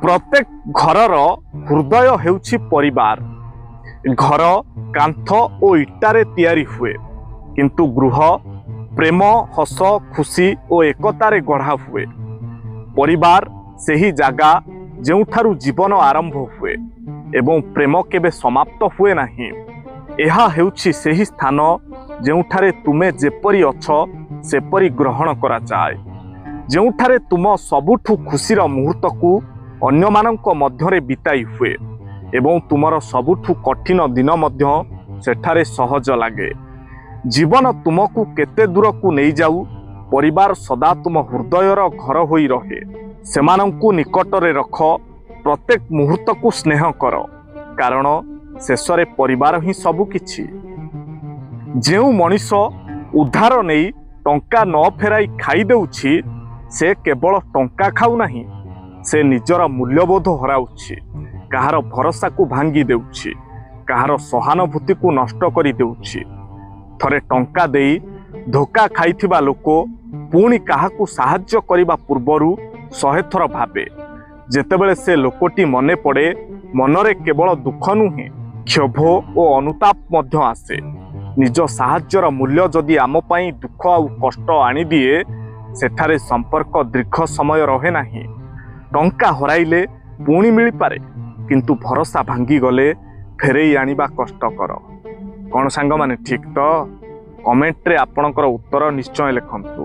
प्रत्येक घरर हृदय हेउछि परिवार। घर कांथ और इटारे तैयारी हुए, किंतु गृह प्रेम हस खुशी और एकतारे गढ़ा हुए। परिवार सही जागा जेउठारु जीवन आरंभ हुए एवं प्रेम केबे समाप्त हुए नाही। एहा हेउछि सही स्थान जेउठारे तुमे जेपरी अछ सेपरी ग्रहण करा जाए, जेउठारे तुम सबुठु खुशीर मुहूर्त को अन्य मानक मध्यरे बिताई हुए एवं तुमर सबुठु कठिन दिन मध्य सेठारे सहज लागे। जीवन तुमको केते दूर को नहीं जाऊ, परिवार सदा तुम हृदयर घर होई रहे। सेमानंकु निकटरे रख, प्रत्येक मुहूर्त को स्नेह कर, कारण शेषरे परिवार ही सबु किछि। जेउ मनीष उद्धार नहीं टंका न फेराई खाई देउछि, से केवल टंका खाऊ नाही, से निजर मूल्यबोध हराउछि, कहार भरोसा को भांगी देउछि, कहार सहानुभूति को नष्ट करि देउछि। थरे टंका देई धोखा खाइथिबा लोक पुणी काहाकू साहाय्य करिबा पूर्वरु 100 थर भाबे। जेतेबेले से लोकटी मने पड़े, मनरे केवल दुख नुहे क्षोभ और अनुताप मध्य आसे। निज साहाय्यर मूल्य जदि आम पई दुख आ कष्ट आनी दिए, सेठारे संपर्क दीर्घ समय रहे नाही। टंका हराइले पुणी मिल पारे, किंतु भरोसा भांगी गले फेरेई आनिबा कष्टकर। कौन सांग माने ठीक तो? कमेंट रे आपणकर उत्तर निश्चय लिखंतु।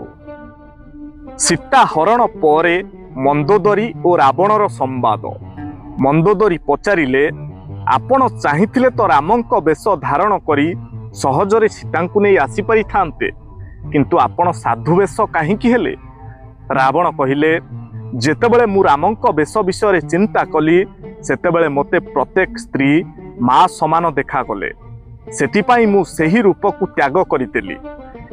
सीता हरण परे मंदोदरी और रावणर संवाद। मंदोदरी पचारिले, आपण चाहिथिले तो रामंक बेश धारण करी सहजरे सीतांकु नहीं आसी पारि थांते, किंतु आपण साधु बेश काहींकी हेले? रावण कहिले, जेतेबेले मु रामंक बेश विषय चिंता कली, सेतेबेले मते प्रत्येक स्त्री माँ समान देखा गले। सेतिपाई मु सेही रूप को त्याग करितेली,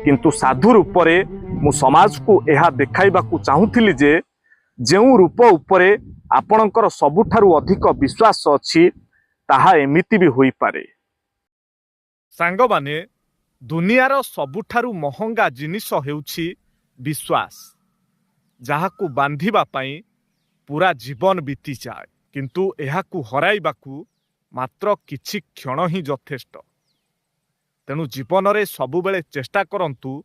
किंतु साधु रूपरे मु समाज को एहा देखाइबाकू चाहूथिली जे जेउ रूप उपरे आपणकर सबुठारु अधिक विश्वास अछि, ताहा एमिति भी होई पारे। सांग माने, दुनियार सबुठारु महंगा जिनिस हेउछि विश्वास, जाहाकू बांधिबा पाई पूरा जीवन बीती जाए, किंतु एहाकू हराइबाकू मात्र किछि क्षण ही यथेष्ट। तेणु जीवन रे सबुबेले चेष्टा करंतु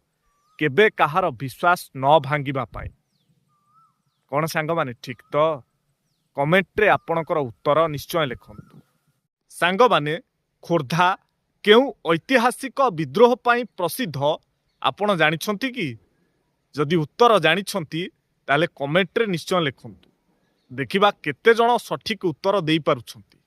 केबे काहार विश्वास न भांगिबा पाई। कौन सांग माने ठीक तो? कमेंट रे आपणकर उत्तर निश्चय लिखंतु। सांग माने, खोर्धा केउ ऐतिहासिक विद्रोह पाई प्रसिद्ध आपण जानिछंती कि? जदि उत्तर जानिछंती ताले कमेंट रे निश्चय लिखंतु। देखिबा केते जण सठिक उत्तर देई पारुछंती।